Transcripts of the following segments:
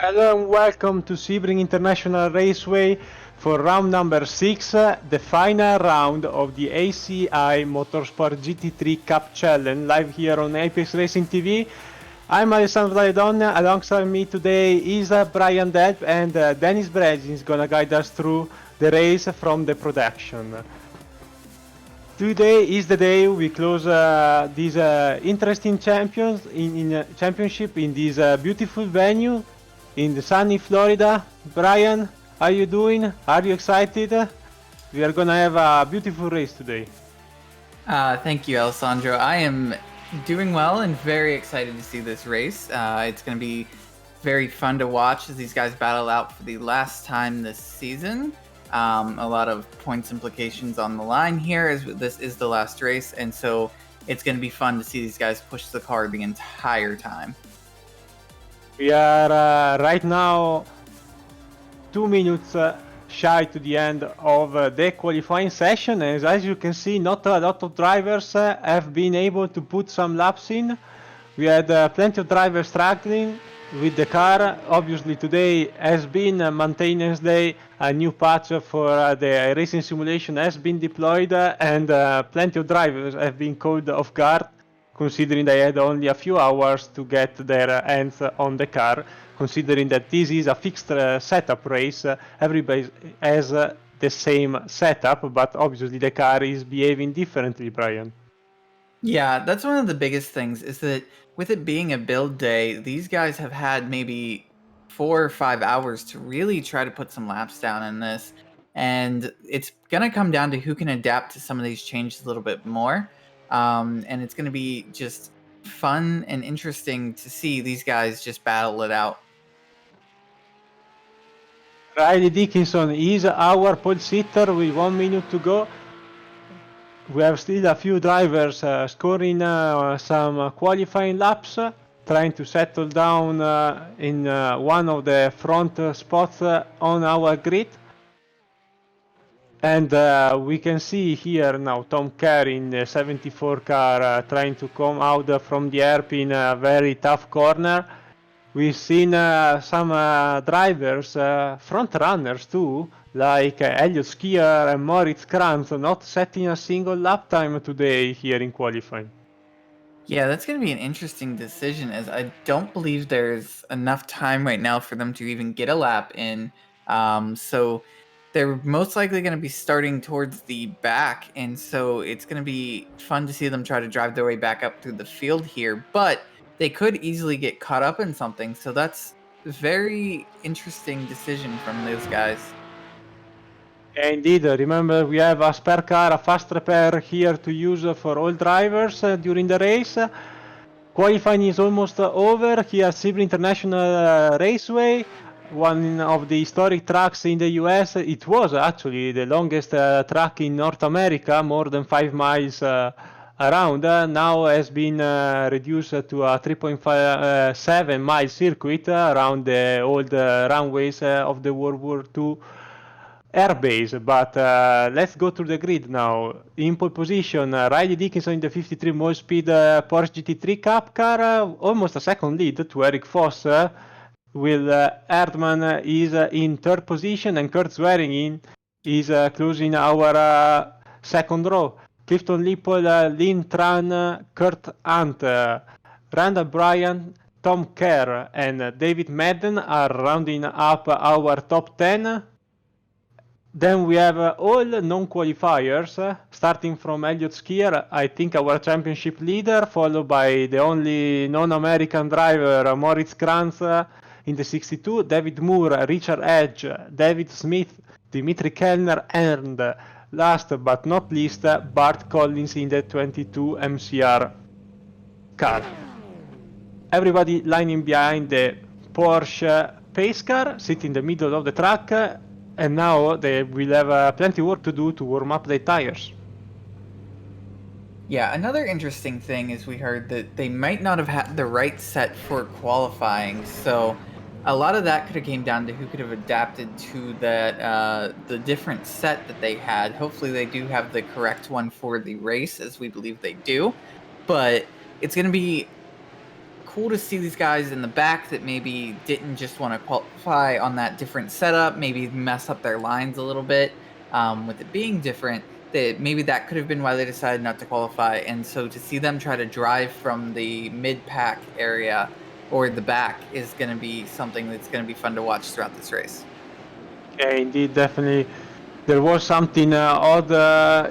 Hello and welcome to Sebring International Raceway for round number 6, the final round of the ACI Motorsport GT3 Cup Challenge, live here on Apex Racing TV. I'm Alessandro Daledon. Alongside me today is Brian Delp, and Dennis Brezin is gonna guide us through the race from the production. Today is the day we close this interesting championship in this beautiful venue in the sunny Florida. Brian, how are you doing? Are you excited? We are gonna have a beautiful race today. Thank you, Alessandro. I am doing well and very excited to see this race. It's going to be very fun to watch as these guys battle out for the last time this season. A lot of points implications on the line here as this is the last race, and so it's going to be fun to see these guys push the car the entire time. We are right now 2 minutes shy to the end of the qualifying session, and as you can see, not a lot of drivers have been able to put some laps in. We had plenty of drivers struggling with the car. Obviously today has been maintenance day. A new patch for the racing simulation has been deployed, and plenty of drivers have been caught off guard, considering they had only a few hours to get their hands on the car, considering that this is a fixed setup race. Everybody has the same setup, but obviously the car is behaving differently, Brian. Yeah, that's one of the biggest things is that with it being a build day, these guys have had maybe 4 or 5 hours to really try to put some laps down in this. And it's going to come down to who can adapt to some of these changes a little bit more. And it's going to be just fun and interesting to see these guys just battle it out. Riley Dickinson is our pole sitter with 1 minute to go. We have still a few drivers scoring some qualifying laps, trying to settle down in one of the front spots on our grid. And we can see here now Tom Kerr in the 74 car trying to come out from the hairpin, a very tough corner. We've seen some drivers, front runners too, like Elliott Skier and Moritz Kranz, not setting a single lap time today here in qualifying. Yeah, that's going to be an interesting decision, as I don't believe there's enough time right now for them to even get a lap in. So they're most likely going to be starting towards the back, and so it's going to be fun to see them try to drive their way back up through the field here. But they could easily get caught up in something, so that's a very interesting decision from those guys. Indeed, remember we have a spare car, a fast repair here to use for all drivers during the race. Qualifying is almost over here at Sebring International Raceway, one of the historic tracks in the US. It was actually the longest track in North America, more than 5 miles around. Now has been reduced to a 3.7 mile circuit around the old runways of the World War II airbase. But let's go to the grid now. In pole position, Riley Dickinson in the 53 Mole Speed Porsche GT3 Cup car, almost a second lead to Eric Foss. Will Erdmann is in third position, and Kurt Swearingen is closing our second row. Clifton Lippold, Lynn Tran, Kurt Hunt, Randall Bryan, Tom Kerr, and David Madden are rounding up our top 10. Then we have all non-qualifiers, starting from Elliott Skier, I think our championship leader, followed by the only non-American driver, Moritz Kranz in the 62, David Moore, Richard Edge, David Smith, Dimitri Kellner, and last but not least, Bart Collins in the 22 MCR car. Everybody lining behind the Porsche pace car, sitting in the middle of the track, and now they will have plenty of work to do to warm up their tires. Yeah, another interesting thing is we heard that they might not have had the right set for qualifying, so a lot of that could have came down to who could have adapted to that the different set that they had. Hopefully they do have the correct one for the race, as we believe they do, but it's going to be cool to see these guys in the back that maybe didn't just want to qualify on that different setup, maybe mess up their lines a little bit with it being different. That maybe that could have been why they decided not to qualify. And so to see them try to drive from the mid-pack area or the back is going to be something that's going to be fun to watch throughout this race. Yeah, indeed, definitely. There was something odd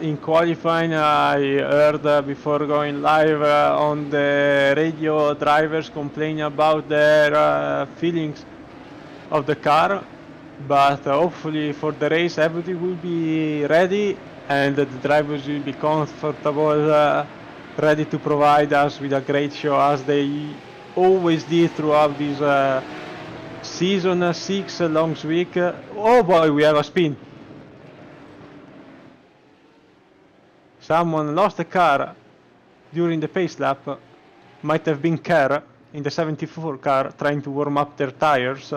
in qualifying. I heard before going live on the radio, drivers complaining about their feelings of the car, but hopefully for the race everything will be ready and the drivers will be comfortable, ready to provide us with a great show as they always did throughout this season 6 long week. Oh boy, we have a spin. Someone lost a car during the pace lap. Might have been Kerr in the 74 car trying to warm up their tires.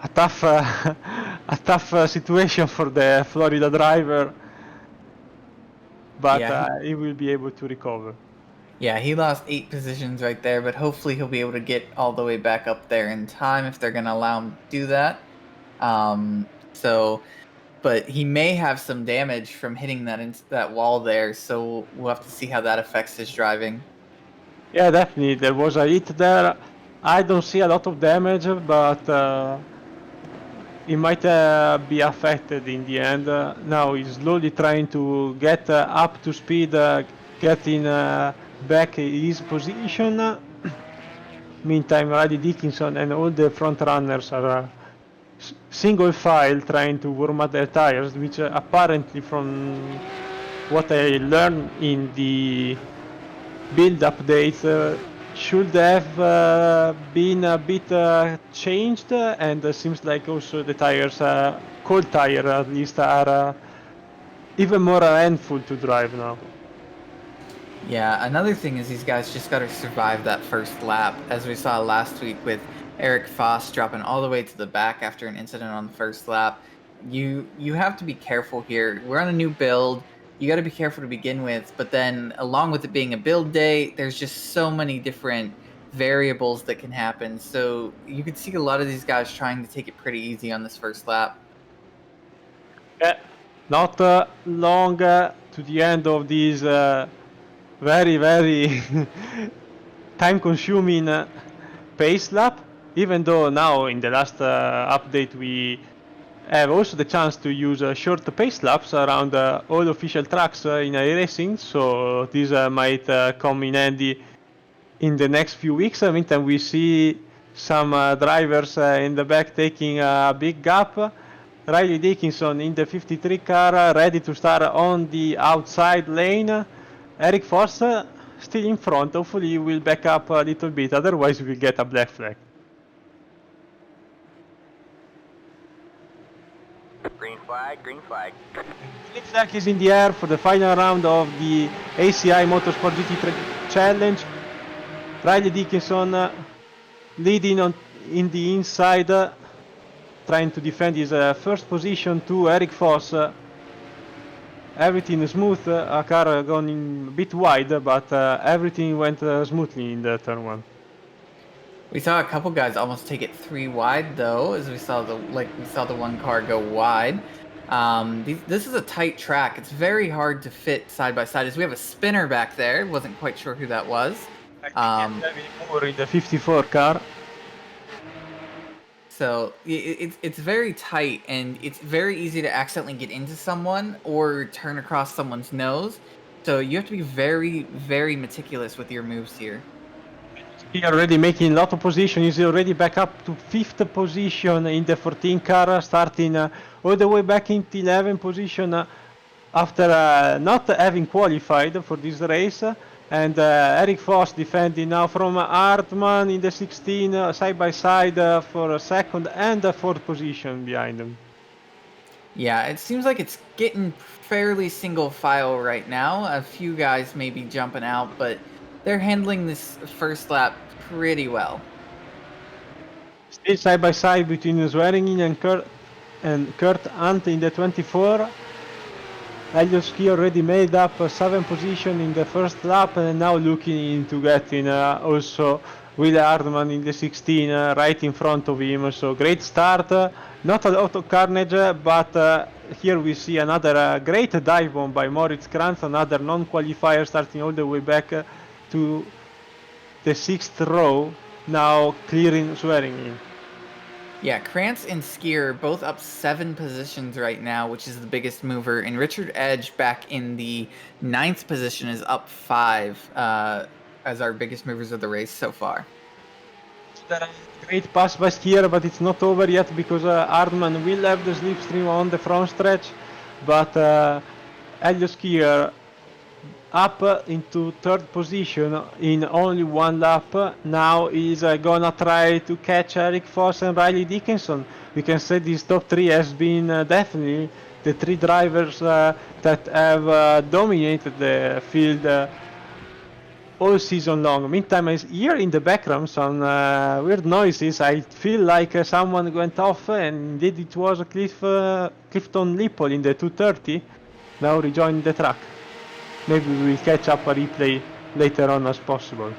A tough situation for the Florida driver, but Yeah, he will be able to recover. Yeah, he lost 8 positions right there, but hopefully he'll be able to get all the way back up there in time if they're going to allow him to do that. But he may have some damage from hitting that wall there, so we'll have to see how that affects his driving. Yeah, definitely. There was a hit there. I don't see a lot of damage, but he might be affected in the end. Now he's slowly trying to get up to speed, getting back his position. Meantime, Riley Dickinson and all the front runners are single file trying to warm up their tires, which apparently from what I learned in the build update should have been a bit changed, and seems like also the tires, cold tire at least, are even more handful to drive now. Yeah, another thing is these guys just got to survive that first lap, as we saw last week with Eric Foss dropping all the way to the back after an incident on the first lap. You have to be careful here. We're on a new build. You got to be careful to begin with, but then along with it being a build day, there's just so many different variables that can happen. So you could see a lot of these guys trying to take it pretty easy on this first lap. Yeah, not long to the end of this very, very time-consuming pace lap, even though now in the last update we have also the chance to use short pace laps around all official tracks in iRacing, so this might come in handy in the next few weeks. Meantime, we see some drivers in the back taking a big gap. Riley Dickinson in the 53 car, ready to start on the outside lane. Eric Foss still in front. Hopefully he will back up a little bit, otherwise we will get a black flag. Green flag, green flag. Green flag is in the air for the final round of the ACI Motorsports GT3 Challenge. Riley Dickinson leading in the inside, trying to defend his first position to Eric Foss. Everything smooth, a car going a bit wide, but everything went smoothly in the turn 1. We saw a couple guys almost take it 3 wide though, as we saw the one car go wide. This is a tight track. It's very hard to fit side by side. As we have a spinner back there, wasn't quite sure who that was. More in the 54 car. So it's very tight, and it's very easy to accidentally get into someone or turn across someone's nose. So you have to be very, very meticulous with your moves here. He already making a lot of position. He's already back up to 5th position in the 14 car, starting all the way back into 11th position after not having qualified for this race. And Eric Foss defending now from Hartmann in the 16, side by side for 2nd and 4th position behind him. Yeah, it seems like it's getting fairly single file right now. A few guys may be jumping out, but they're handling this first lap pretty well. Still side by side between Swearingen and Kurt Hunt in the 24. Elliott Ski already made up 7 position in the first lap and now looking into getting also Will Hardman in the 16 right in front of him. So great start, not a lot of carnage, but here we see another great dive bomb by Moritz Kranz, another non-qualifier starting all the way back to the 6th row, now clearing, swearing in. Yeah, Krantz and Skier both up 7 positions right now, which is the biggest mover. And Richard Edge back in the 9th position is up 5 as our biggest movers of the race so far. Great pass by Skier, but it's not over yet because Hardman will have the slipstream on the front stretch, but Elio Skier up into 3rd position in only 1 lap. Now he's gonna try to catch Eric Foss and Riley Dickinson. We can say this top 3 has been definitely the 3 drivers that have dominated the field all season long. Meantime, I hear in the background some weird noises. I feel like someone went off, and indeed it was Clifton Lipple in the 230, now rejoining the track. Maybe we will catch up a replay later on as possible.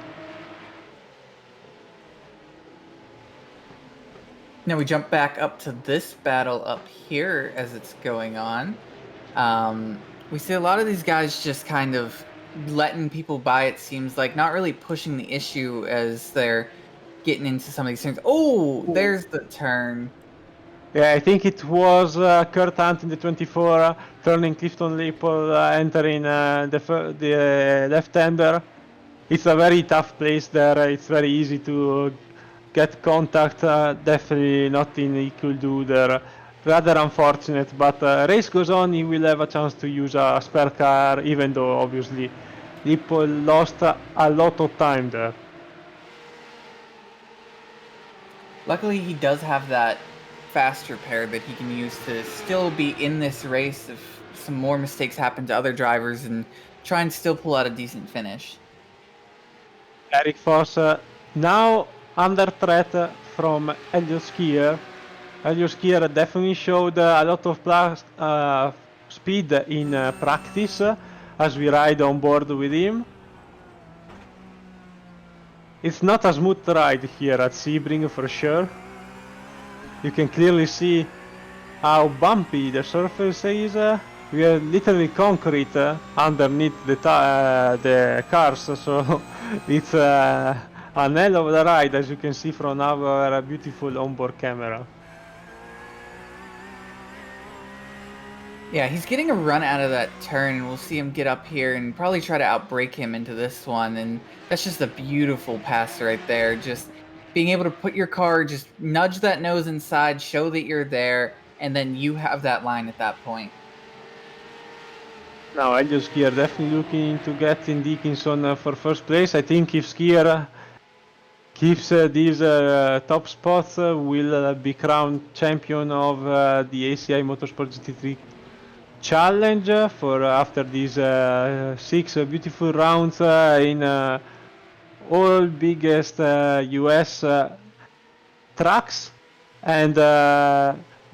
Now we jump back up to this battle up here as it's going on. We see a lot of these guys just kind of letting people by, it seems like, not really pushing the issue as they're getting into some of these things. Oh, there's the turn. Yeah, I think it was Kurt Hunt in the 24 turning Clifton Lipple, entering the left-hander. It's a very tough place there. It's very easy to get contact. Definitely nothing he could do there. Rather unfortunate, but race goes on. He will have a chance to use a spare car, even though obviously Lipple lost a lot of time there. Luckily, he does have that fast repair that he can use to still be in this race if some more mistakes happen to other drivers and try and still pull out a decent finish. Eric Foss now under threat from Elio Skier. Elio Skier definitely showed a lot of speed in practice as we ride on board with him. It's not a smooth ride here at Sebring for sure. You can clearly see how bumpy the surface is. We have literally concrete underneath the cars, so it's an hell of a ride, as you can see from our beautiful onboard camera. Yeah, he's getting a run out of that turn, and we'll see him get up here and probably try to outbrake him into this one, and that's just a beautiful pass right there. Just being able to put your car, just nudge that nose inside, show that you're there, and then you have that line at that point. Now Elio Skier definitely looking to get in Dickinson for first place. I think if Skier keeps these top spots, will be crowned champion of the ACI Motorsports GT3 challenge for after these 6 beautiful rounds in all biggest US tracks, and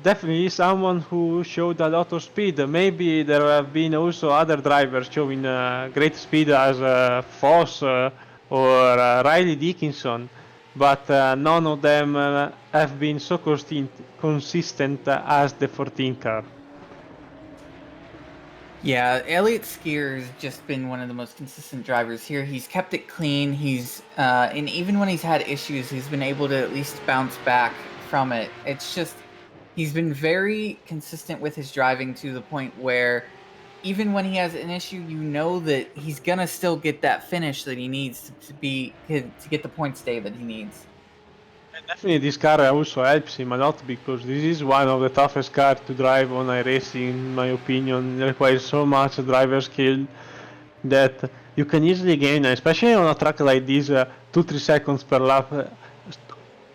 definitely someone who showed a lot of speed. Maybe there have been also other drivers showing great speed as Foss or Riley Dickinson, but none of them have been so consistent as the 14 car. Yeah, Elliott Skier's just been one of the most consistent drivers here. He's kept it clean. He's and even when he's had issues, he's been able to at least bounce back from it. It's just he's been very consistent with his driving to the point where even when he has an issue, you know that he's gonna still get that finish that he needs to get the point stay that he needs. Definitely this car also helps him a lot because this is one of the toughest cars to drive on iRacing, in my opinion. It requires so much driver skill that you can easily gain, especially on a track like this, 2-3 seconds per lap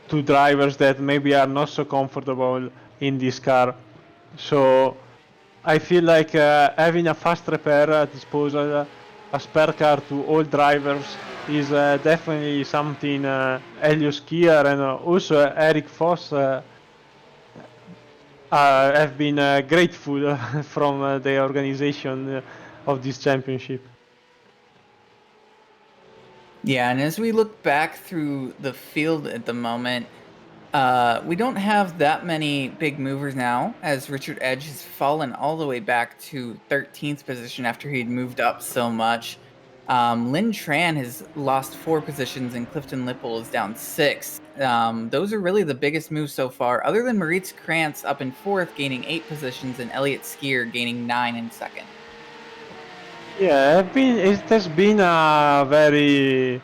to drivers that maybe are not so comfortable in this car. So I feel like having a fast repair at disposal, a spare car to all drivers, is definitely something Elio Skier and also Eric Foss are have been grateful from the organization of this championship. Yeah, and as we look back through the field at the moment, we don't have that many big movers now, as Richard Edge has fallen all the way back to 13th position after he'd moved up so much. Lynn Tran has lost 4 positions, and Clifton Lipple is down 6. Those are really the biggest moves so far, other than Moritz Krantz up in 4th, gaining 8 positions, and Elliot Skier gaining 9 in 2nd. Yeah, it has been a very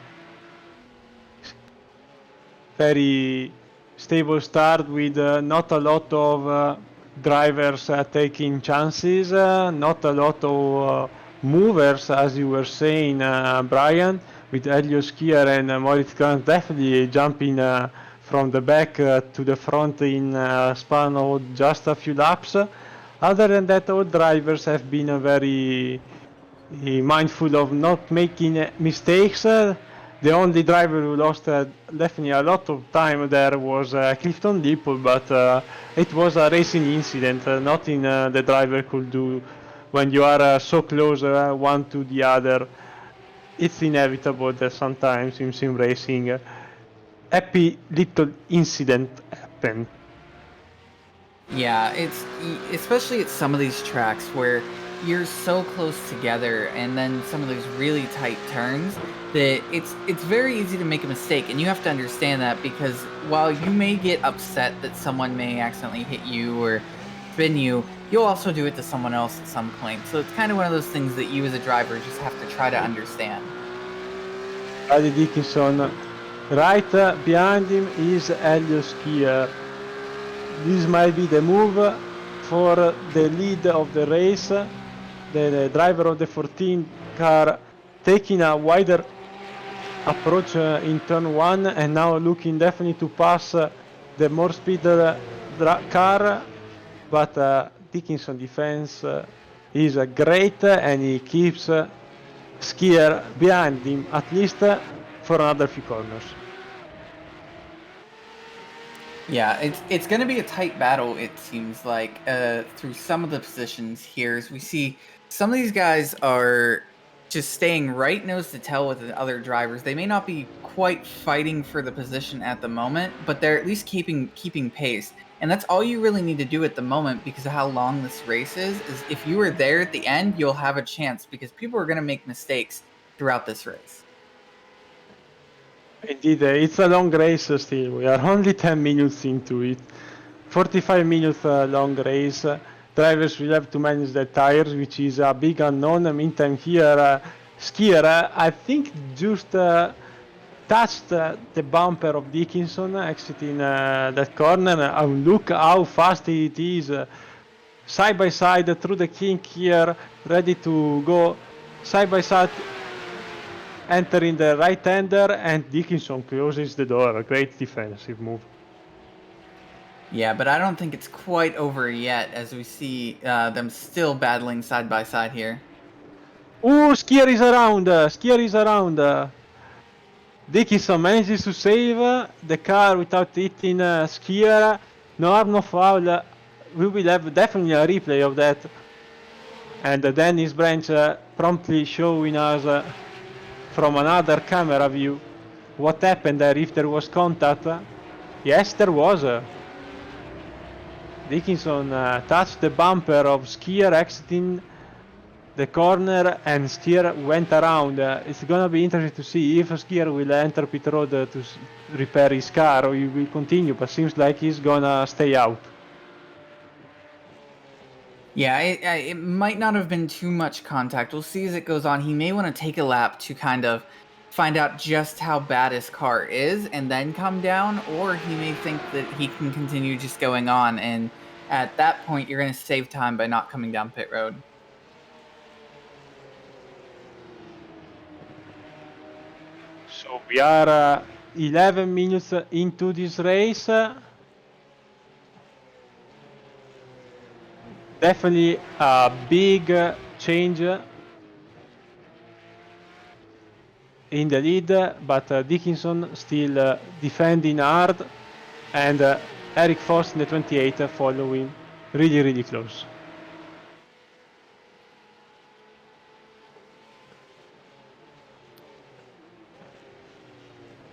stable start with not a lot of drivers taking chances, not a lot of movers, as you were saying, Brian, with Elio Skier and Moritz Krantz definitely jumping from the back to the front in a span of just a few laps. Other than that, all drivers have been very mindful of not making mistakes. The only driver who lost definitely a lot of time there was Clifton Lipple, but it was a racing incident, nothing the driver could do when you are so close one to the other. It's inevitable that sometimes in sim racing, happy little incident happen. Yeah, it's especially at some of these tracks where you're so close together, and then some of those really tight turns that it's very easy to make a mistake, and you have to understand that, because while you may get upset that someone may accidentally hit you or spin you, you'll also do it to someone else at some point. So it's kind of one of those things that you as a driver just have to try to understand. Paddy Dickinson, right behind him is Elio Skier. This might be the move for the lead of the race. The driver of the 14 car taking a wider approach in turn 1 and now looking definitely to pass the more speed car, but Dickinson defense is great and he keeps Skier behind him at least for another few corners. Yeah, it's going to be a tight battle, it seems like, through some of the positions here. As we see, some of these guys are just staying right nose to tail with the other drivers. They may not be quite fighting for the position at the moment, but they're at least keeping pace. And that's all you really need to do at the moment, because of how long this race is if you are there at the end, you'll have a chance, because people are going to make mistakes throughout this race. Indeed, it's a long race still. We are only 10 minutes into it. 45 minutes long race. Drivers will have to manage their tires, which is a big unknown. Meantime, here, Skier, I think, just touched the bumper of Dickinson exiting that corner. Look how fast it is. Side by side through the kink here, ready to go side by side, entering the right-hander, and Dickinson closes the door. A great defensive move. Yeah, but I don't think it's quite over yet, as we see them still battling side by side here. Oh, Skier is around! Skier is around! Dickinson manages to save the car without hitting Skier. No harm, no foul. We will have definitely a replay of that. And Dennis Branch promptly showing us from another camera view what happened there, if there was contact. Yes, there was. Dickinson touched the bumper of Skier exiting the corner, and Skier went around. It's gonna be interesting to see if Skier will enter pit road to repair his car, or he will continue, but seems like he's gonna stay out. Yeah, it might not have been too much contact. We'll see as it goes on. He may want to take a lap to kind of find out just how bad his car is and then come down, or he may think that he can continue just going on, and at that point you're going to save time by not coming down pit road. So we are 11 minutes into this race. Definitely a big change in the lead, but Dickinson still defending hard, and Eric Foss in the 28 following really, really close.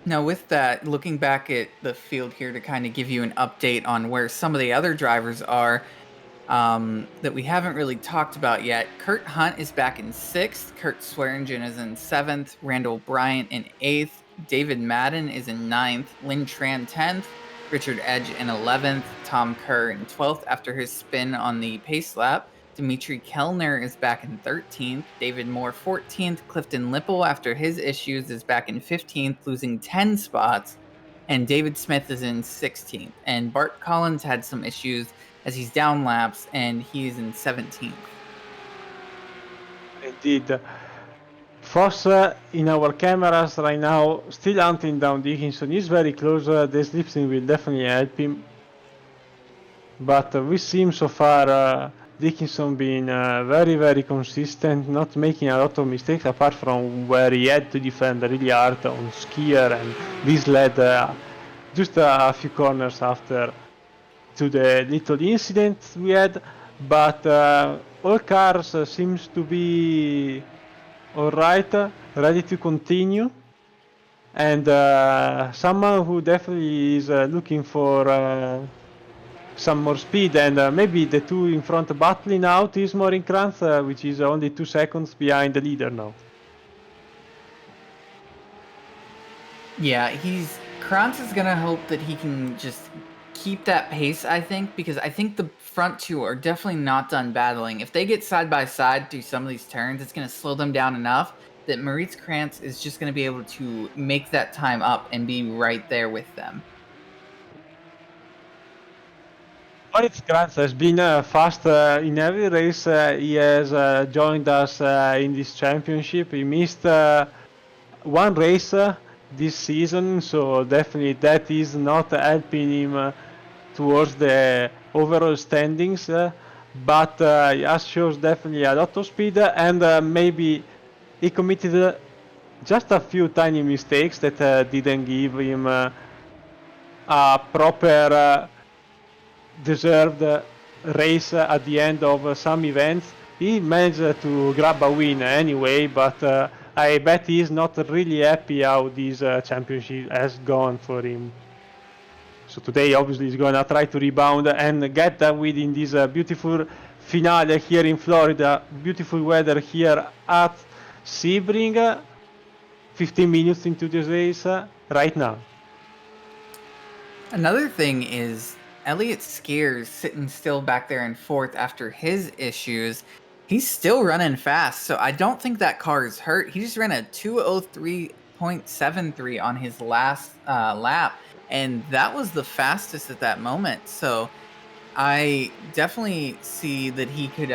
Now, with that, looking back at the field here to kind of give you an update on where some of the other drivers are that we haven't really talked about yet. Kurt Hunt is back in 6th. Kurt Swearingen is in 7th. Randall Bryant in 8th. David Madden is in 9th. Lynn Tran 10th. Richard Edge in 11th. Tom Kerr in 12th after his spin on the pace lap. Dimitri Kellner is back in 13th. David Moore 14th. Clifton Lipple, after his issues, is back in 15th, losing 10 spots. And David Smith is in 16th. And Bart Collins had some issues as he's down laps, and he's in 17th. Indeed. Foss in our cameras right now, still hunting down Dickinson. He's very close. The slipstream will definitely help him. But we see so far Dickinson being very, very consistent, not making a lot of mistakes, apart from where he had to defend really hard on Skier, and this led just a few corners after to the little incident we had. But all cars seems to be all right, ready to continue, and someone who definitely is looking for some more speed, and maybe the two in front battling out is Morin Kranz, which is only 2 seconds behind the leader now. Yeah, Kranz is gonna hope that he can just keep that pace, I think, because I think the front two are definitely not done battling. If they get side by side through some of these turns, it's gonna slow them down enough that Moritz Kranz is just gonna be able to make that time up and be right there with them. Moritz Kranz has been fast in every race he has joined us in this championship. He missed one race this season, so definitely that is not helping him towards the overall standings, but he has shows definitely a lot of speed, and maybe he committed just a few tiny mistakes that didn't give him a proper deserved race at the end of some events. He managed to grab a win anyway, but I bet he's not really happy how this championship has gone for him. So today obviously he's gonna try to rebound and get that win in this beautiful finale here in Florida. Beautiful weather here at Sebring. 15 minutes into this race right now. Another thing is Elliott Skiers sitting still back there in 4th after his issues. He's still running fast, so I don't think that car is hurt. He just ran a 2:03.73 on his last lap, and that was the fastest at that moment. So I definitely see that he could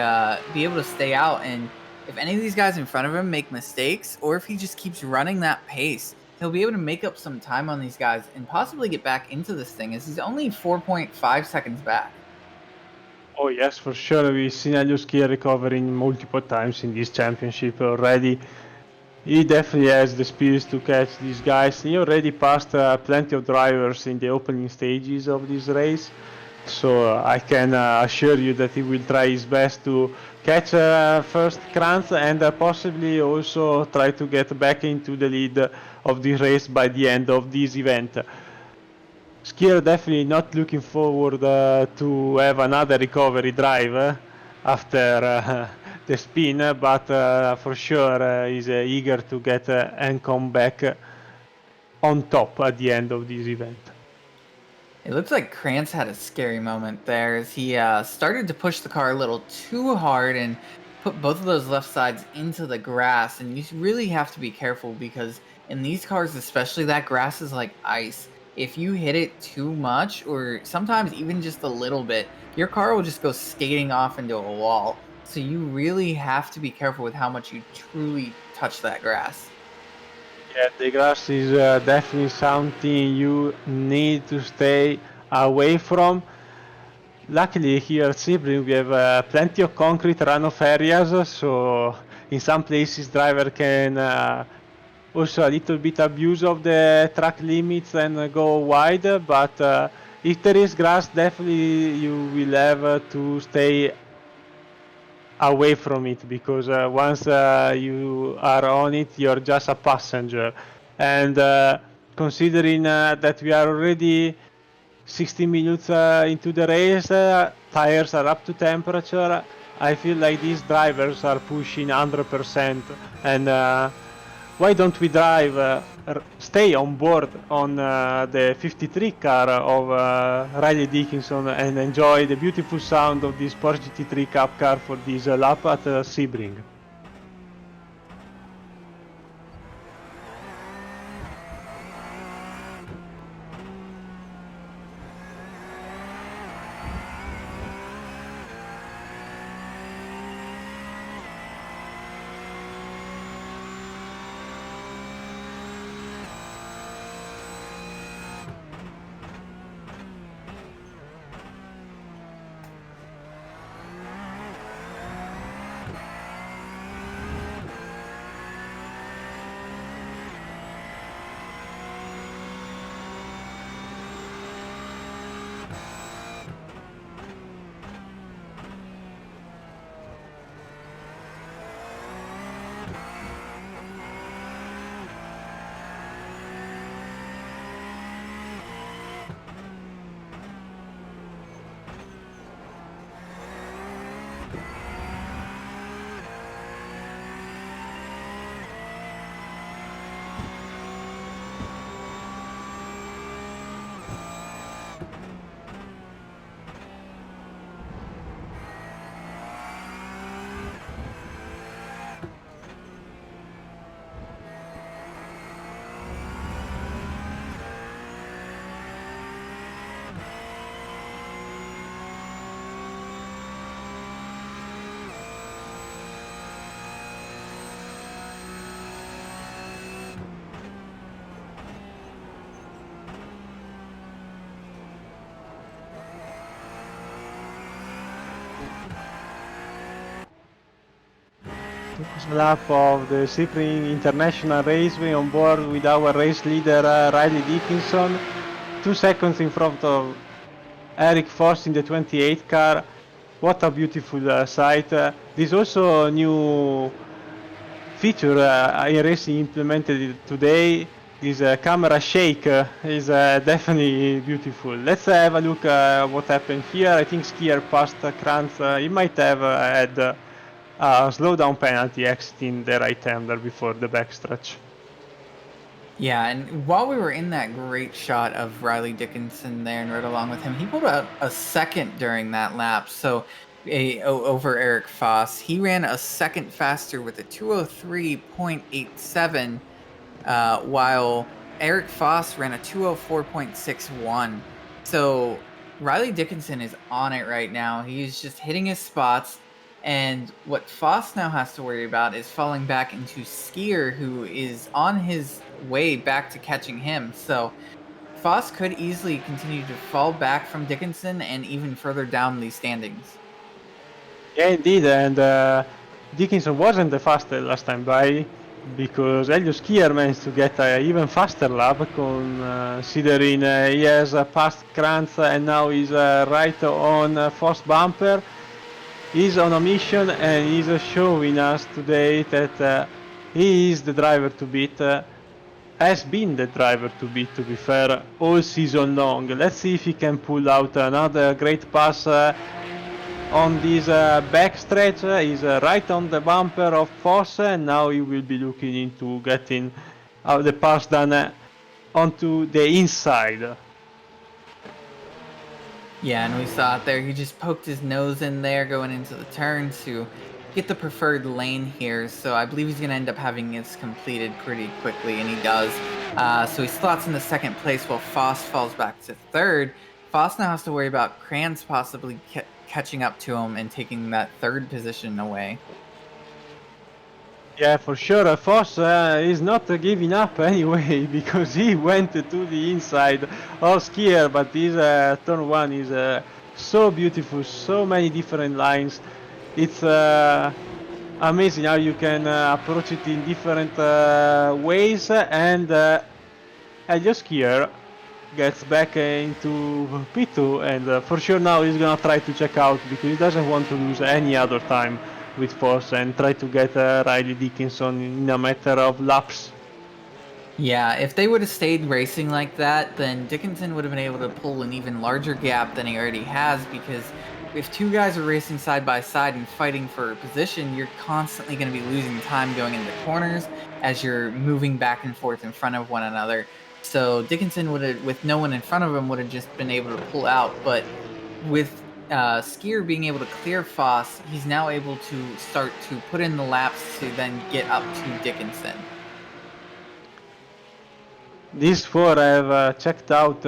be able to stay out, and if any of these guys in front of him make mistakes, or if he just keeps running that pace, he'll be able to make up some time on these guys and possibly get back into this thing, as he's only 4.5 seconds back. Oh yes, for sure. We've seen Elias Skier recovering multiple times in this championship already. He definitely has the speed to catch these guys. He already passed plenty of drivers in the opening stages of this race. So I can assure you that he will try his best to catch first Kranz, and possibly also try to get back into the lead of the race by the end of this event. Skier definitely not looking forward to have another recovery drive after the spin, but for sure he's eager to get and come back on top at the end of this event. It looks like Kranz had a scary moment there as he started to push the car a little too hard and put both of those left sides into the grass. And you really have to be careful, because in these cars especially, that grass is like ice. If you hit it too much, or sometimes even just a little bit, your car will just go skating off into a wall. So you really have to be careful with how much you truly touch that grass. Yeah, the grass is definitely something you need to stay away from. Luckily here at Sebring we have plenty of concrete runoff areas, so in some places driver can also a little bit abuse of the track limits and go wide, but if there is grass, definitely you will have to stay away from it, because once you are on it, you're just a passenger. And considering that we are already 60 minutes into the race, tires are up to temperature. I feel like these drivers are pushing 100%, and why don't we stay on board on the 53 car of Riley Dickinson and enjoy the beautiful sound of this Porsche GT3 Cup car for this lap at Sebring. Lap of the Sebring International Raceway on board with our race leader Riley Dickinson, 2 seconds in front of Eric Foss in the 28 car. What a beautiful sight. There's also a new feature iRacing implemented today. This camera shake is definitely beautiful. Let's have a look what happened here. I think Skier passed Kranz. He might have had a slowdown penalty exiting the right-hander before the backstretch. Yeah, and while we were in that great shot of Riley Dickinson there and rode along with him, he pulled out a second during that lap. So over Eric Foss, he ran a second faster with a 203.87, while Eric Foss ran a 204.61. So Riley Dickinson is on it right now. He's just hitting his spots. And what Foss now has to worry about is falling back into Skier, who is on his way back to catching him. So Foss could easily continue to fall back from Dickinson and even further down the standings. Yeah, indeed, and Dickinson wasn't the fastest last time by, because Elio Skier managed to get an even faster lap, considering he has passed Kranz and now he's right on Foss bumper. He's on a mission and he's showing us today that he is the driver to beat, has been the driver to beat, to be fair, all season long. Let's see if he can pull out another great pass on this backstretch. He's right on the bumper of Foss, and now he will be looking into getting the pass done onto the inside. Yeah, and we saw it there. He just poked his nose in there going into the turn to get the preferred lane here. So I believe he's going to end up having this completed pretty quickly, and he does. So he slots in the second place while Foss falls back to third. Foss now has to worry about Kranz possibly catching up to him and taking that third position away. Yeah, for sure. Foss is not giving up anyway, because he went to the inside of Skier, but this turn one is so beautiful, so many different lines. It's amazing how you can approach it in different ways, and Elio Skier gets back into P2, and for sure now he's gonna try to check out because he doesn't want to lose any other time with Force and try to get Riley Dickinson in a matter of laps. Yeah, if they would have stayed racing like that, then Dickinson would have been able to pull an even larger gap than he already has, because if two guys are racing side by side and fighting for a position, you're constantly going to be losing time going into the corners as you're moving back and forth in front of one another. So Dickinson would have, with no one in front of him, would have just been able to pull out. But with Skier being able to clear Foss, he's now able to start to put in the laps to then get up to Dickinson. These four have checked out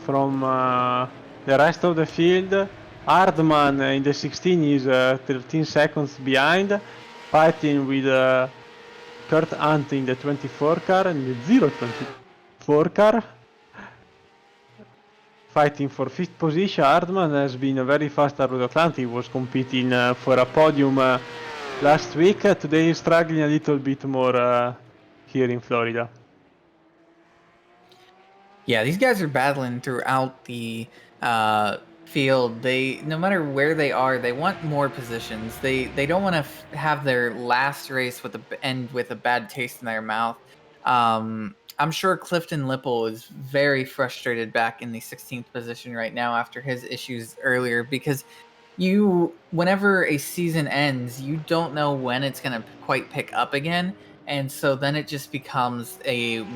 from the rest of the field. Hardman in the 16 is 13 seconds behind, fighting with Kurt Hunt in the 24 car and the 024 car. Fighting for 5th position, Hardman has been very fast at Road Atlantic. He was competing for a podium last week. Today he's struggling a little bit more here in Florida. Yeah, these guys are battling throughout the field. They, no matter where they are, they want more positions. They don't want to have their last race end with a bad taste in their mouth. I'm sure Clifton Lipple is very frustrated back in the 16th position right now after his issues earlier, because whenever a season ends, you don't know when it's going to quite pick up again. And so then it just becomes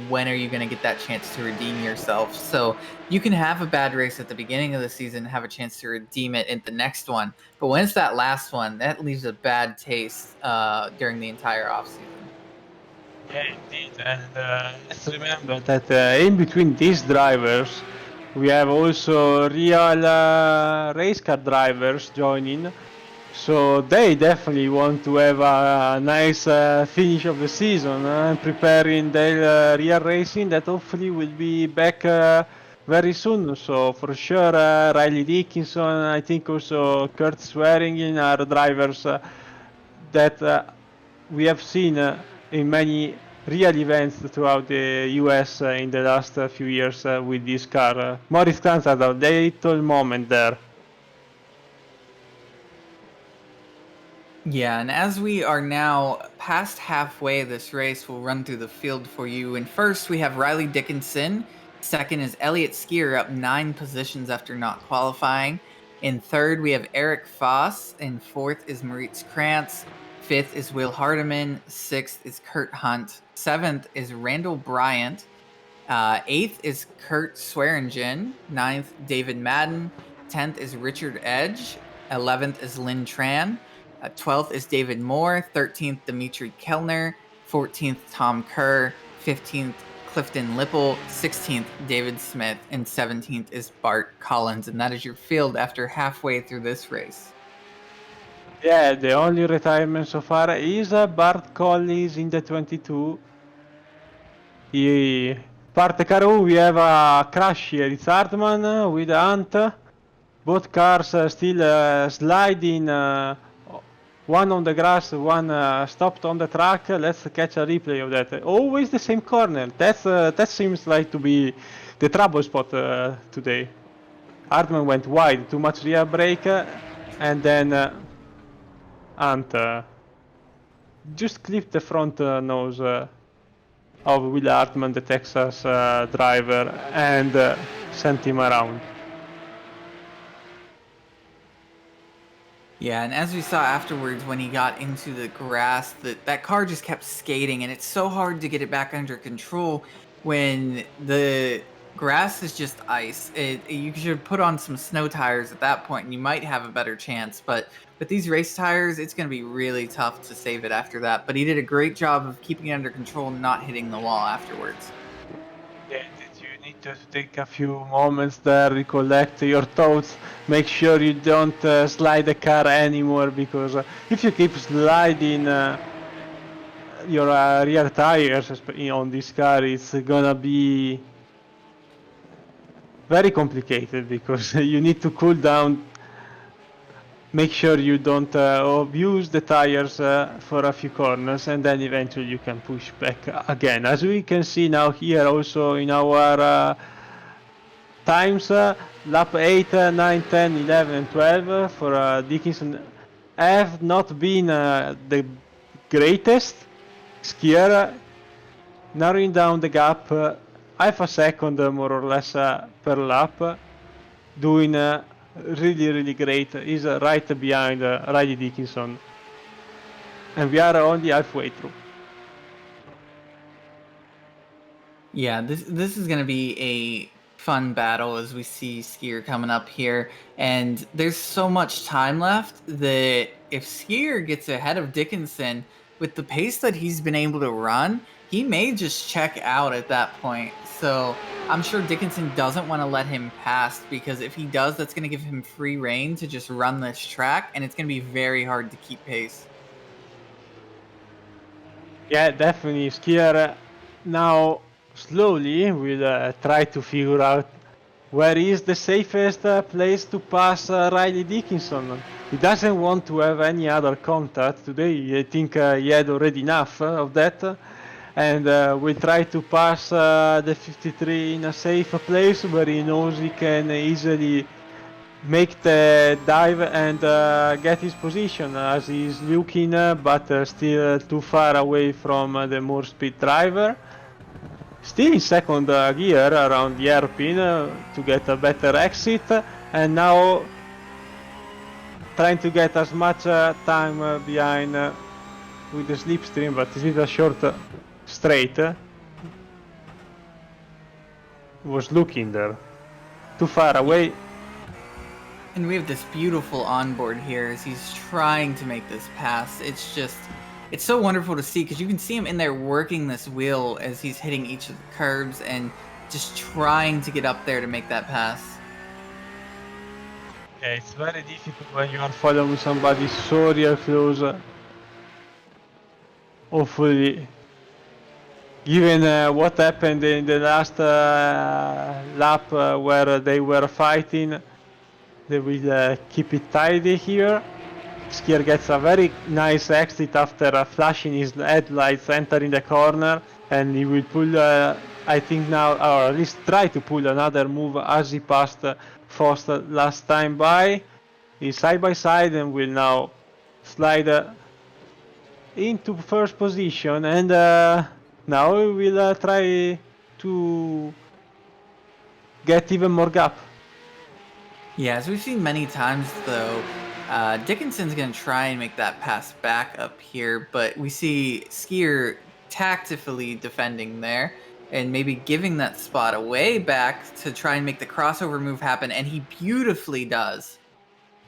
when are you going to get that chance to redeem yourself? So you can have a bad race at the beginning of the season, have a chance to redeem it in the next one. But when it's that last one, that leaves a bad taste during the entire offseason. Yeah, indeed. And let's remember that in between these drivers, we have also real race car drivers joining. So they definitely want to have a nice finish of the season and preparing their real racing that hopefully will be back very soon. So for sure, Riley Dickinson, I think also Kurt Swearingen are drivers that we have seen in many real events throughout the US in the last few years with this car. Maurice Kranz had a little moment there. Yeah, and as we are now past halfway of this race, we'll run through the field for you. And first, we have Riley Dickinson. Second is Elliott Skier, up 9 positions after not qualifying. In third, we have Eric Foss. In fourth is Moritz Krantz. Fifth is Will Hardiman. Sixth is Kurt Hunt. Seventh is Randall Bryant. Eighth is Kurt Swearingen. Ninth, David Madden. 10th is Richard Edge. 11th is Lynn Tran. 12th is David Moore, 13th Dimitri Kellner, 14th Tom Kerr, 15th Clifton Lipple, 16th David Smith, and 17th is Bart Collins. And that is your field after halfway through this race. Yeah, the only retirement so far is Bart Collins in the 22. Parte car we have a crash here. It's Hartman with Hunt. Both cars still sliding. One on the grass, one stopped on the track. Let's catch a replay of that. Always the same corner. That seems like to be the trouble spot today. Hartman went wide, too much rear brake, and then Hunt just clipped the front nose of Will Hartman, the Texas driver, and sent him around. Yeah, and as we saw afterwards when he got into the grass, that car just kept skating, and it's so hard to get it back under control when the grass is just ice. You should put on some snow tires at that point, and you might have a better chance. But with these race tires, it's going to be really tough to save it after that. But he did a great job of keeping it under control and not hitting the wall afterwards. Yeah, you need to take a few moments there, recollect your thoughts, make sure you don't slide the car anymore, because if you keep sliding your rear tires on this car, it's gonna be very complicated, because you need to cool down, make sure you don't abuse the tires for a few corners, and then eventually you can push back again. As we can see now here also in our times, lap 8, 9, 10, 11 and 12 for Dickinson have not been the greatest. Skier narrowing down the gap half a second more or less per lap, doing really great. He's right behind Riley Dickinson, and we are only halfway through. Yeah, this is gonna be a fun battle as we see Skier coming up here, and there's so much time left that if Skier gets ahead of Dickinson with the pace that he's been able to run, he may just check out at that point. So I'm sure Dickinson doesn't want to let him pass, because if he does, that's going to give him free reign to just run this track, and it's going to be very hard to keep pace. Yeah, definitely. Skier now slowly will try to figure out where is the safest place to pass Riley Dickinson. He doesn't want to have any other contact today. I think he had already enough of that. And will try to pass the 53 in a safe place where he knows he can easily make the dive and get his position, as he's looking but still too far away from the more speed driver. Still in second gear around the hairpin to get a better exit, and now trying to get as much time behind with the slipstream, but this is a short straight. Was looking there, too far away. And we have this beautiful onboard here as he's trying to make this pass. It's so wonderful to see, because you can see him in there working this wheel as he's hitting each of the curbs and just trying to get up there to make that pass. Yeah, it's very difficult when you are following somebody so real close. Hopefully, given what happened in the last lap where they were fighting, they will keep it tidy here. Skier gets a very nice exit after flashing his headlights entering the corner, and he will pull, I think now, or at least try to pull another move as he passed Faust last time by. He's side by side and will now slide into first position, and now we will try to get even more gap. Yeah, as we've seen many times, though, Dickinson's going to try and make that pass back up here, but we see Skier tactfully defending there and maybe giving that spot away back to try and make the crossover move happen, and he beautifully does.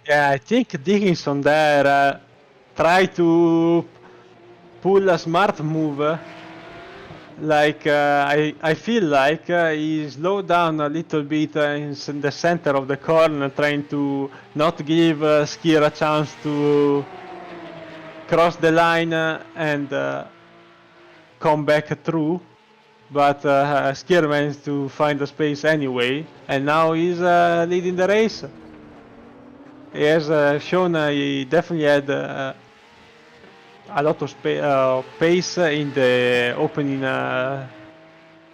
Yeah, I think Dickinson there tried to pull a smart move. Like I feel like he slowed down a little bit in the center of the corner, trying to not give Skier a chance to cross the line and come back through. But Skier managed to find a space anyway, and now he's leading the race. He has shown he definitely had a lot of pace in the opening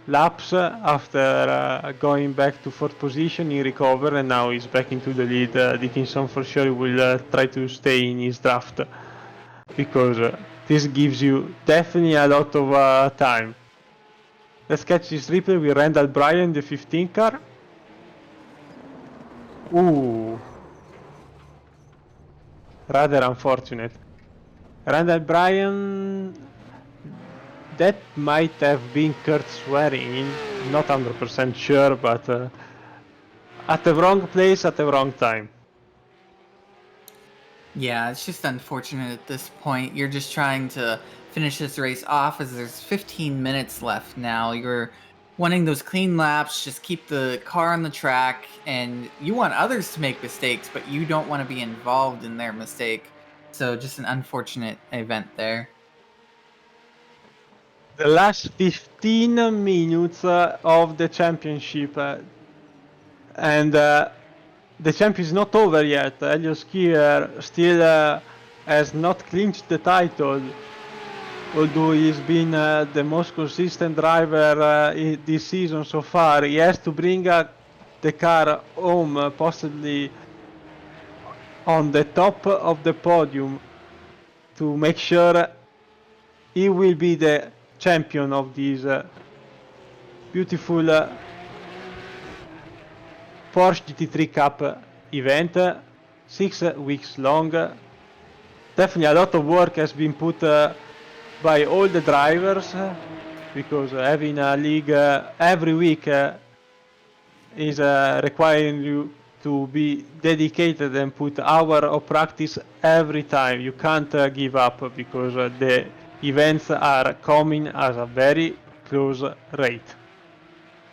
laps after going back to fourth position. He recovered and now he's back into the lead. Dickinson for sure will try to stay in his draft, because this gives you definitely a lot of time. Let's catch this replay with Randall Bryan, the 15 car. Ooh, rather unfortunate. Randall Bryan, that might have been Kurt swearing, not 100% sure, but at the wrong place at the wrong time. Yeah, it's just unfortunate at this point. You're just trying to finish this race off as there's 15 minutes left now. You're wanting those clean laps, just keep the car on the track, and you want others to make mistakes, but you don't want to be involved in their mistake. So just an unfortunate event there. The last 15 minutes of the championship, and the champ is not over yet. Elliott Skier still has not clinched the title, although he's been the most consistent driver this season so far. He has to bring a the car home, possibly on the top of the podium, to make sure he will be the champion of this beautiful Porsche GT3 Cup event. 6 weeks long. Definitely a lot of work has been put by all the drivers, because having a league every week is requiring you to be dedicated and put hour of practice every time. You can't give up, because the events are coming at a very close rate.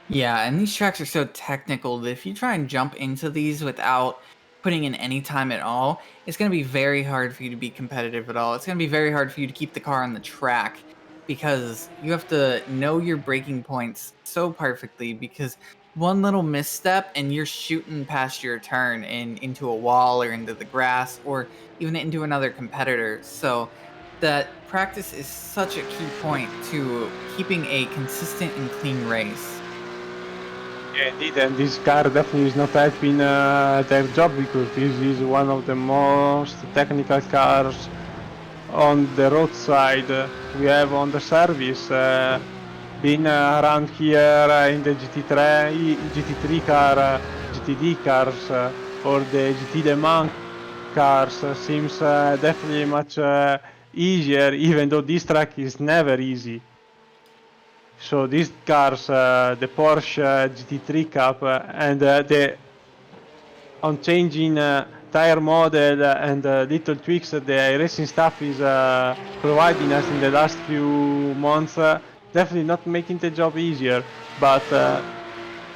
Yeah, and these tracks are so technical that if you try and jump into these without putting in any time at all, it's going to be very hard for you to be competitive at all. It's going to be very hard for you to keep the car on the track, because you have to know your braking points so perfectly, because one little misstep and you're shooting past your turn and into a wall or into the grass or even into another competitor. So that practice is such a key point to keeping a consistent and clean race. Yeah, indeed, and this car definitely is not helping their job, because this is one of the most technical cars on the roadside we have on the service. Been around here in the GT3 car, GTD cars, or the GT Le Mans cars, seems definitely much easier, even though this track is never easy. So these cars, the Porsche GT3 Cup and the on changing tire model and little tweaks that the racing staff is providing us in the last few months, definitely not making the job easier. But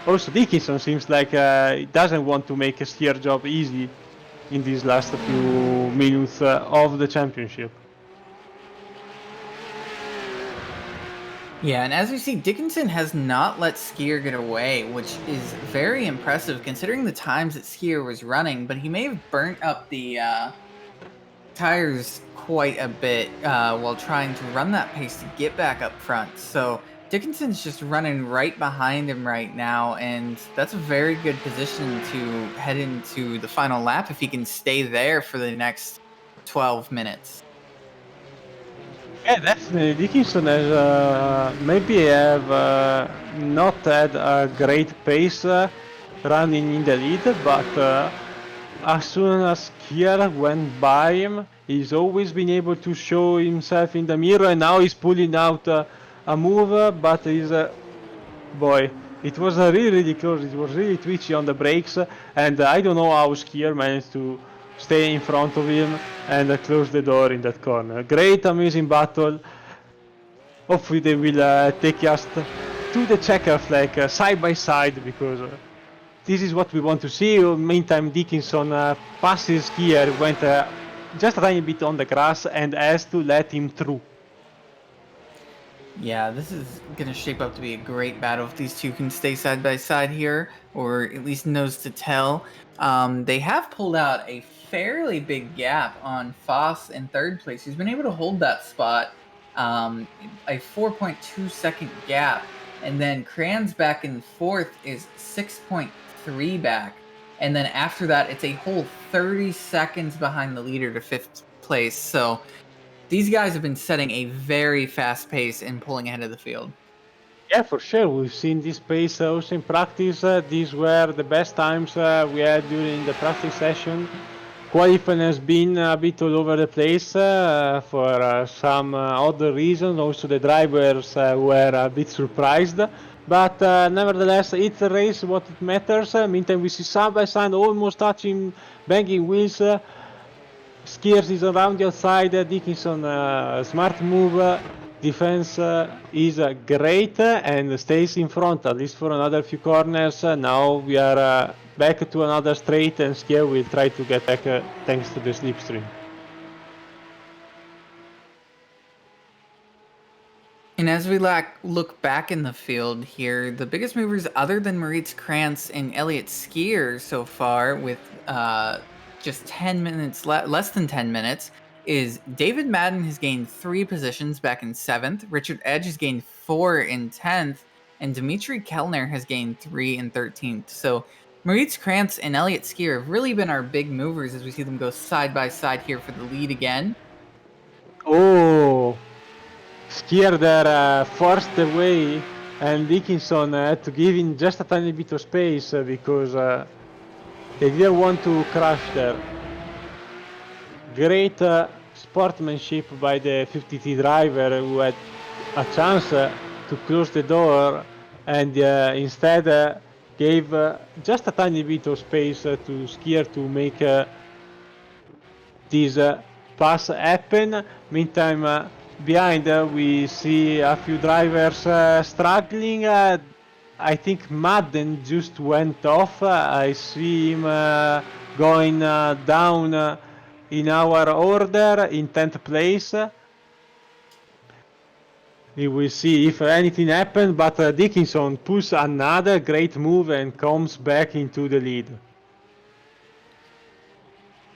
also Dickinson seems like he doesn't want to make a steer job easy in these last few minutes of the championship. Yeah, and as we see, Dickinson has not let Skier get away, which is very impressive considering the times that Skier was running, but he may have burnt up the tires quite a bit while trying to run that pace to get back up front. So Dickinson's just running right behind him right now, and that's a very good position to head into the final lap if he can stay there for the next 12 minutes. Yeah, definitely. Dickinson has maybe have not had a great pace running in the lead, but as soon as Kier went by him, he's always been able to show himself in the mirror, and now he's pulling out a move, but he's boy, it was really close. It was really twitchy on the brakes, and I don't know how Skier managed to stay in front of him and close the door in that corner. Great, amazing battle. Hopefully they will take us to the checker flag side by side, because this is what we want to see. Meantime, Dickinson passes Skier, went just a tiny bit on the grass and has to let him through. Yeah, this is going to shape up to be a great battle if these two can stay side by side here, or at least nose to tail. They have pulled out a fairly big gap on Foss in third place. He's been able to hold that spot, a 4.2 second gap. And then Kranz back in fourth is 6.3 back. And then after that, it's a whole 30 seconds behind the leader to fifth place. So these guys have been setting a very fast pace and pulling ahead of the field. Yeah, for sure. We've seen this pace also in practice. These were the best times we had during the practice session. Qualifying has been a bit all over the place for some other reasons. Also, the drivers were a bit surprised. But nevertheless, it's a race, what it matters. Meantime, we see side by side, almost touching, banging wheels. Skiers is around the outside. Dickinson, smart move. Defense is great and stays in front, at least for another few corners. Now we are back to another straight, and Skier will try to get back thanks to the slipstream. And as we look back in the field here, the biggest movers other than Moritz Krantz and Elliott Skier so far, with just 10 minutes, less than 10 minutes, is David Madden has gained 3 positions back in 7th. Richard Edge has gained 4 in 10th. and Dimitri Kellner has gained 3 and 13th. So Moritz Krantz and Elliott Skier have really been our big movers as we see them go side by side here for the lead again. Oh, Skier there forced away, and Dickinson had to give him just a tiny bit of space because they didn't want to crash there. Great sportsmanship by the 50T driver who had a chance to close the door and instead gave just a tiny bit of space to Skier to make this pass happen. Meantime, behind we see a few drivers struggling. I think Madden just went off. I see him going down in our order in 10th place. We will see if anything happens, but Dickinson pulls another great move and comes back into the lead.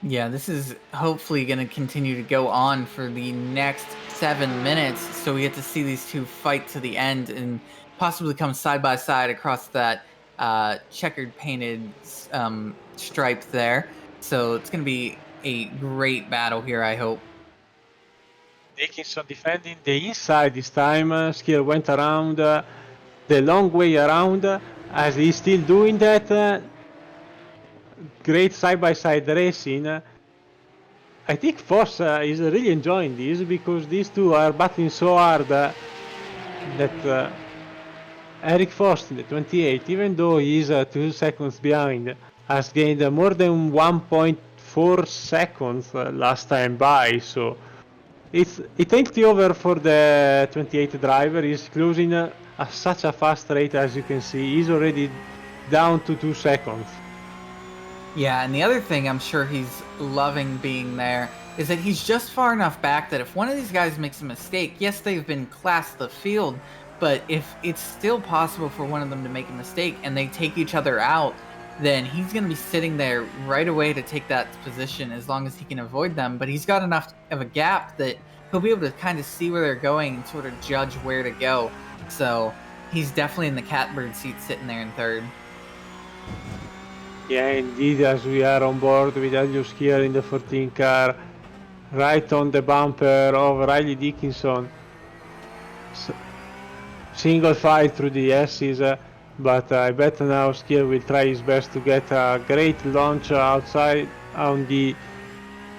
Yeah, this is hopefully going to continue to go on for the next 7 minutes, so we get to see these two fight to the end and possibly come side by side across that checkered painted stripe there. So it's going to be a great battle here, I hope. Dickinson defending the inside this time. Skier went around the long way around as he's still doing that. Great side-by-side racing. I think Foss is really enjoying this because these two are battling so hard that Eric Foss, the 28, even though he is 2 seconds behind, has gained more than 1.4 seconds last time by. So it ain't the over for the 28 driver. He's closing at such a fast rate, as you can see. He's already down to 2 seconds. Yeah, and the other thing I'm sure he's loving being there is that he's just far enough back that if one of these guys makes a mistake, yes, they've been classed the field, but if it's still possible for one of them to make a mistake and they take each other out, then he's going to be sitting there right away to take that position as long as he can avoid them. But he's got enough of a gap that he'll be able to kind of see where they're going and sort of judge where to go. So he's definitely in the catbird seat sitting there in third. Yeah, indeed, as we are on board with Elio Skier in the 14 car, right on the bumper of Riley Dickinson. Single fight through the S's, but I bet now Skier will try his best to get a great launch outside on the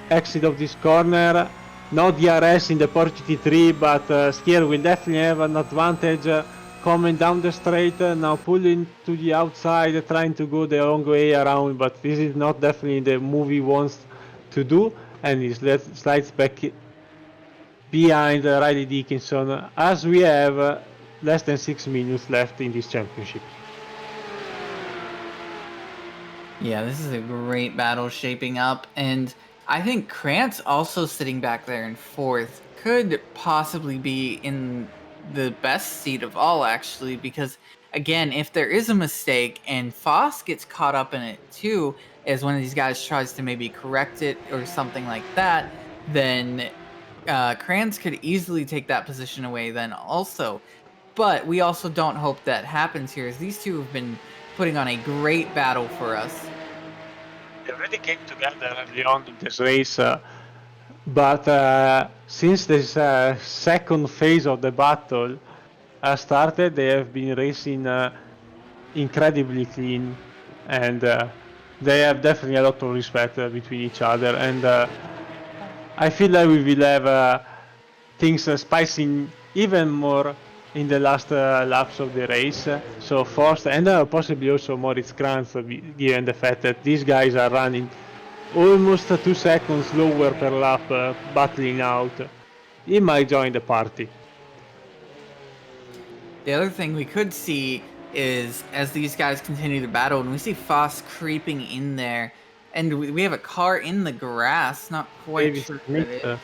exit of this corner. No DRS in the Porsche GT3, but Skier will definitely have an advantage coming down the straight, now pulling to the outside, trying to go the long way around, but this is not definitely the move he wants to do, and he slides back behind Riley Dickinson as we have less than 6 minutes left in this championship. Yeah, this is a great battle shaping up, and I think Krantz also sitting back there in fourth could possibly be in the best seat of all, actually, because again, if there is a mistake and Foss gets caught up in it too, as one of these guys tries to maybe correct it or something like that, then Krantz could easily take that position away then also. But we also don't hope that happens here, as these two have been putting on a great battle for us. They already came together early on in this race, but since this second phase of the battle started, they have been racing incredibly clean, and they have definitely a lot of respect between each other, and I feel like we will have things spicing even more in the last laps of the race. So Forst and possibly also Moritz Krantz, given the fact that these guys are running almost 2 seconds lower per lap, battling out. He might join the party. The other thing we could see is as these guys continue to battle, and we see Foss creeping in there, and we have a car in the grass, not quite Maybe sure Smith, what it is.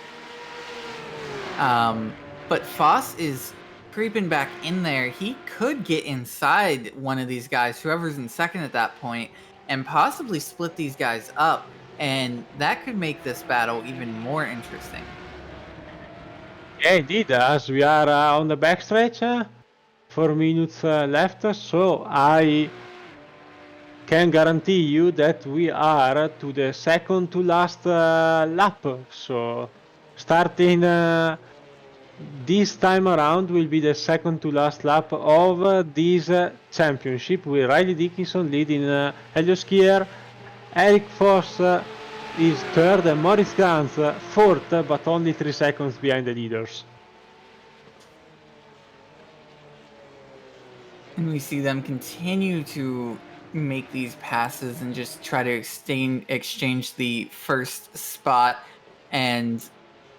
But Foss is creeping back in there. He could get inside one of these guys, whoever's in second at that point, and possibly split these guys up, and that could make this battle even more interesting. Yeah, indeed, as we are on the backstretch, 4 minutes left, so I can guarantee you that we are to the second to last lap. So starting this time around will be the second to last lap of this championship, with Riley Dickinson leading Helio Skier, Eric Foss is third, and Moritz Gans fourth, but only 3 seconds behind the leaders. And we see them continue to make these passes and just try to exchange the first spot. And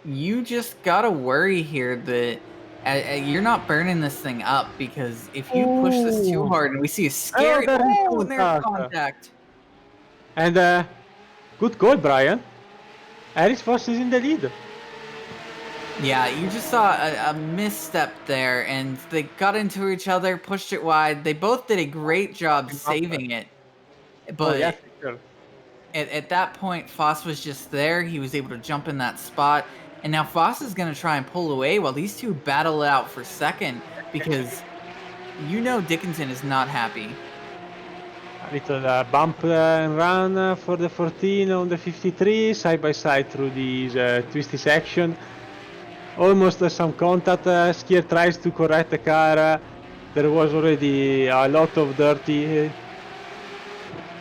you just gotta worry here that you're not burning this thing up, because if you push this too Ooh. hard, and we see a scary there is and there's contact. And good call, Brian. Eric Foss is in the lead. Yeah, you just saw a misstep there, and they got into each other, pushed it wide. They both did a great job saving it, but yeah, sure. at that point, Foss was just there. He was able to jump in that spot, and now Foss is going to try and pull away while these two battle it out for second, because you know Dickinson is not happy. A little bump and run for the 14 on the 53, side by side through this twisty section. Almost some contact. Skier tries to correct the car. There was already a lot of dirty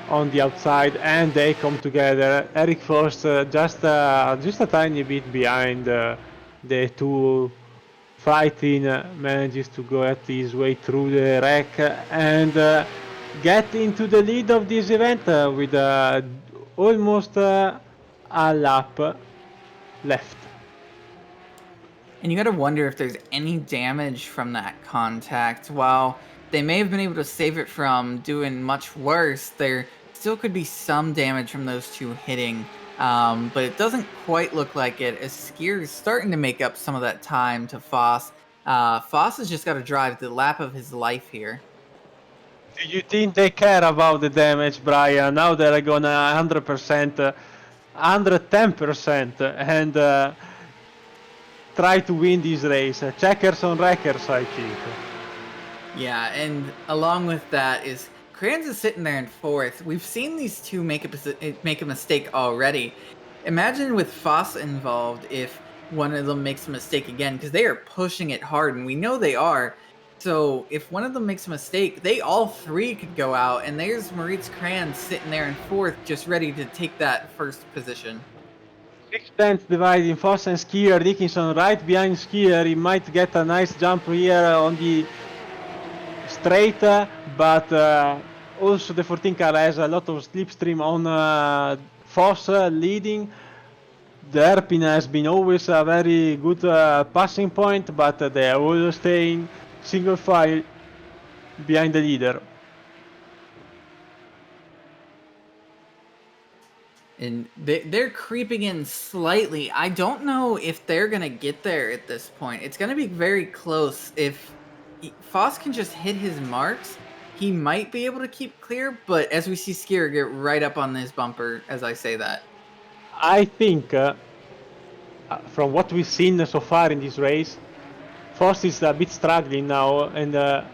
on the outside, and they come together. Eric Foss just a tiny bit behind the two fighting, manages to go at his way through the wreck and get into the lead of this event with almost a lap left. And you gotta wonder if there's any damage from that contact. While they may have been able to save it from doing much worse, there still could be some damage from those two hitting. But it doesn't quite look like it, as Skier is starting to make up some of that time to Foss. Foss has just got to drive the lap of his life here. Do you think they care about the damage, Brian? Now they're gonna 100%, 110%, and try to win this race. Checkers on wreckers, I think. Yeah, and along with that is Kranz is sitting there in fourth. We've seen these two make a mistake already. Imagine with Foss involved if one of them makes a mistake again, because they are pushing it hard, and we know they are. So if one of them makes a mistake, they all three could go out, and there's Moritz Kranz sitting there in fourth, just ready to take that first position. 6 tenths dividing Foss and Skier. Dickinson right behind Skier. He might get a nice jump here on the straight, but also the 14 car has a lot of slipstream on Foss leading. The hairpin has been always a very good passing point, but they are all staying single file behind the leader. And they're creeping in slightly. I don't know if they're going to get there at this point. It's going to be very close. If Foss can just hit his marks, he might be able to keep clear, but as we see Skier get right up on this bumper as I say that. I think, from what we've seen so far in this race, Foss is a bit struggling now, and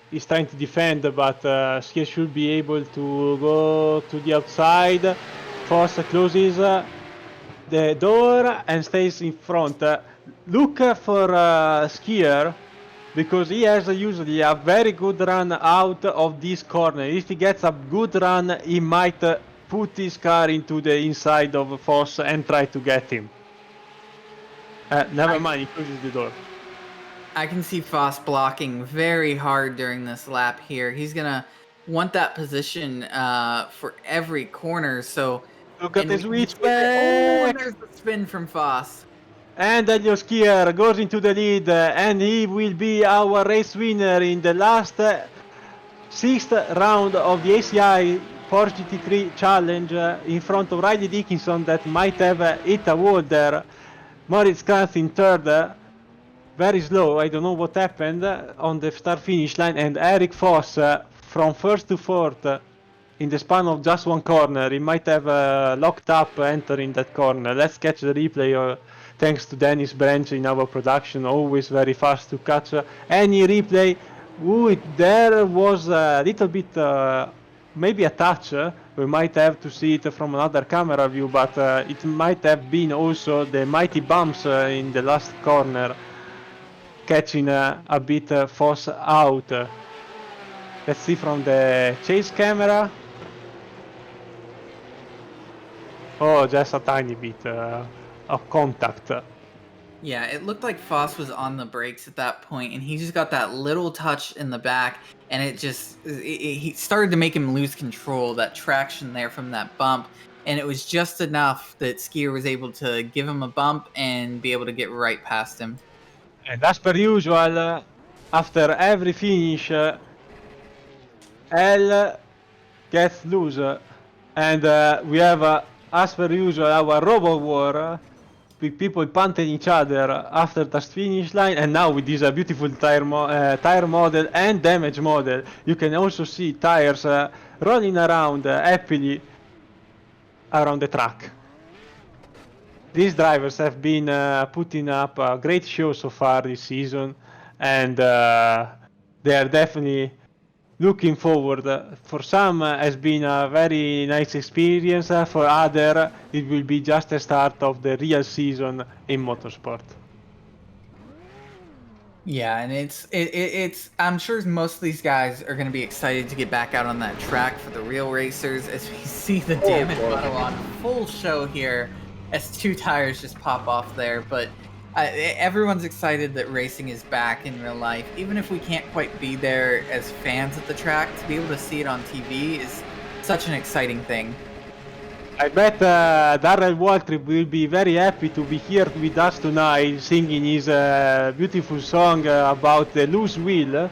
he's trying to defend, but Skier should be able to go to the outside. Foss closes the door and stays in front. Look for Skier, because he has usually a very good run out of this corner. If he gets a good run, he might put his car into the inside of Foss and try to get him. Never mind, he closes the door. I can see Foss blocking very hard during this lap here. He's going to want that position for every corner. So look at the switchback. Oh, and there's the spin from Foss. And Helio Skier goes into the lead, and he will be our race winner in the last 6th round of the ACI Porsche GT3 Challenge, in front of Riley Dickinson that might have hit a wall there. Moritz Gans in third, very slow, I don't know what happened on the start finish line, and Eric Foss from first to fourth in the span of just one corner. He might have locked up entering that corner. Let's catch the replay thanks to Dennis Branch in our production, always very fast to catch any replay. There was a little bit, maybe a touch. We might have to see it from another camera view, but it might have been also the mighty bumps in the last corner, catching a bit Foss out. Let's see from the chase camera. Oh, just a tiny bit of contact. Yeah, it looked like Foss was on the brakes at that point, and he just got that little touch in the back, and he started to make him lose control, that traction there from that bump, and it was just enough that Skier was able to give him a bump and be able to get right past him. And as per usual, after every finish, L gets loose, and we have, as per usual, our Robo War, with people punting each other after the finish line, and now with this beautiful tire model and damage model, you can also see tires rolling around happily around the track. These drivers have been putting up a great show so far this season, and they are definitely looking forward. For some, has been a very nice experience. For other, it will be just the start of the real season in motorsport. Yeah, and it's I'm sure most of these guys are going to be excited to get back out on that track for the real racers, as we see the damage model on full show here as two tires just pop off there. But everyone's excited that racing is back in real life. Even if we can't quite be there as fans at the track, to be able to see it on TV is such an exciting thing. I bet Darrell Waltrip will be very happy to be here with us tonight, singing his beautiful song about the loose wheel.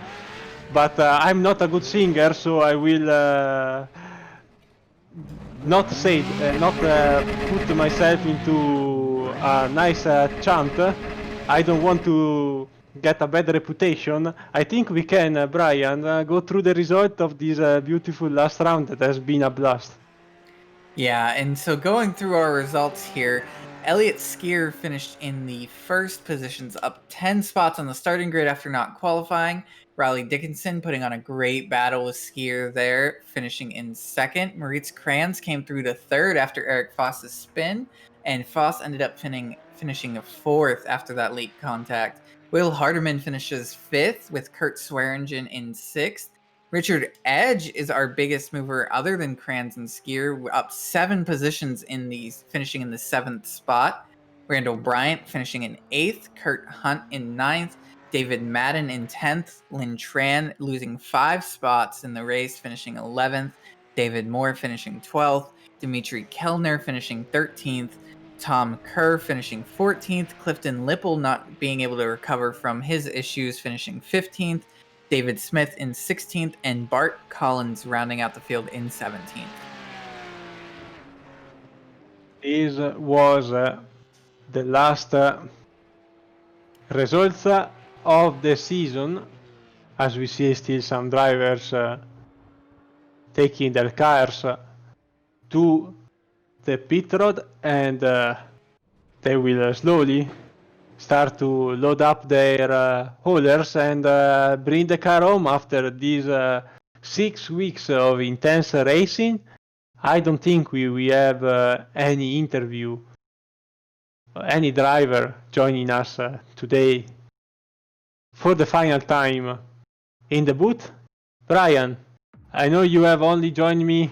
But I'm not a good singer, so I will not say, not put myself into a nice chant. I don't want to get a bad reputation. I think we can, Brian, go through the result of this beautiful last round that has been a blast. Yeah, and so going through our results here, Elliott Skier finished in the first positions, up 10 spots on the starting grid after not qualifying. Riley Dickinson putting on a great battle with Skier there, finishing in second. Moritz Kranz came through to third after Eric Foss's spin, and Foss ended up finishing fourth after that late contact. Will Hardeman finishes fifth, with Kurt Swearingen in sixth. Richard Edge is our biggest mover other than Kranz and Skier, up 7 positions finishing in the 7th spot. Randall Bryant finishing in 8th, Kurt Hunt in 9th, David Madden in 10th, Lynn Tran losing 5 spots in the race, finishing 11th, David Moore finishing 12th, Dimitri Kellner finishing 13th, Tom Kerr finishing 14th, Clifton Lipple not being able to recover from his issues, finishing 15th, David Smith in 16th, and Bart Collins rounding out the field in 17th. This was the last results of the season, as we see still some drivers taking their cars to the pit road, and they will slowly start to load up their haulers and bring the car home after these 6 weeks of intense racing. I don't think we have any interview, any driver joining us today for the final time in the booth. Brian, I know you have only joined me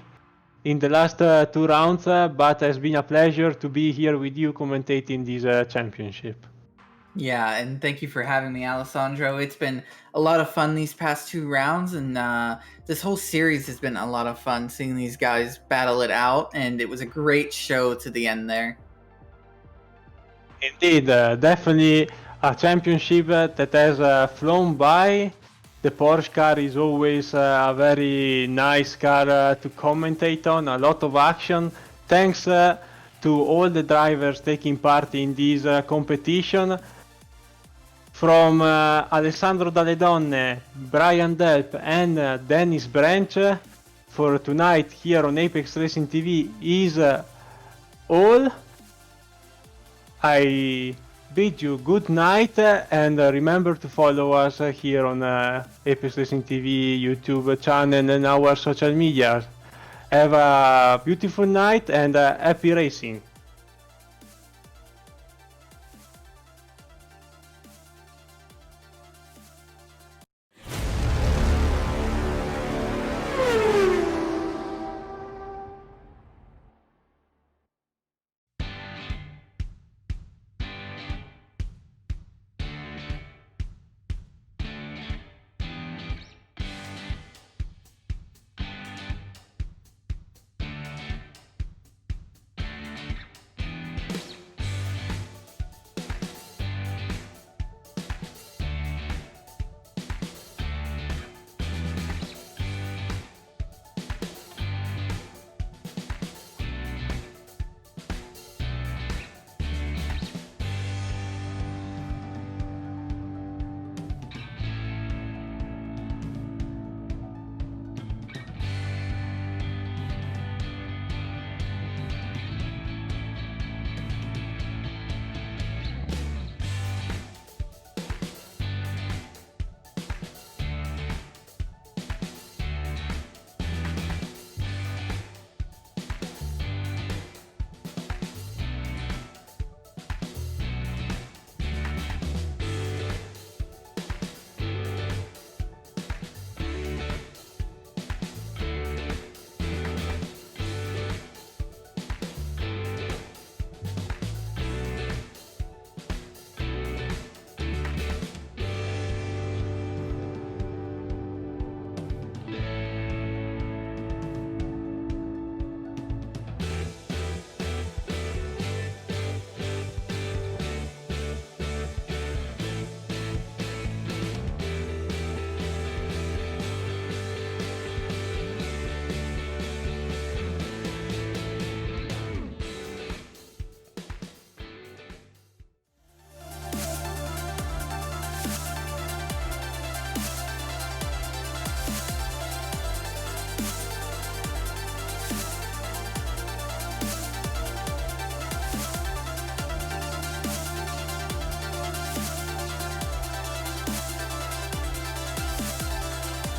in the last 2 rounds, but it's been a pleasure to be here with you commentating this championship. Yeah, and thank you for having me, Alessandro. It's been a lot of fun these past 2 rounds, and this whole series has been a lot of fun seeing these guys battle it out, and it was a great show to the end there. Indeed, definitely a championship that has flown by. The Porsche car is always a very nice car to commentate on, a lot of action. Thanks to all the drivers taking part in this competition. From Alessandro Dalle Donne, Brian Delp and Dennis Branch for tonight here on Apex Racing TV is all. I bid you good night and remember to follow us here on Apex Racing TV YouTube channel and our social media. Have a beautiful night and happy racing.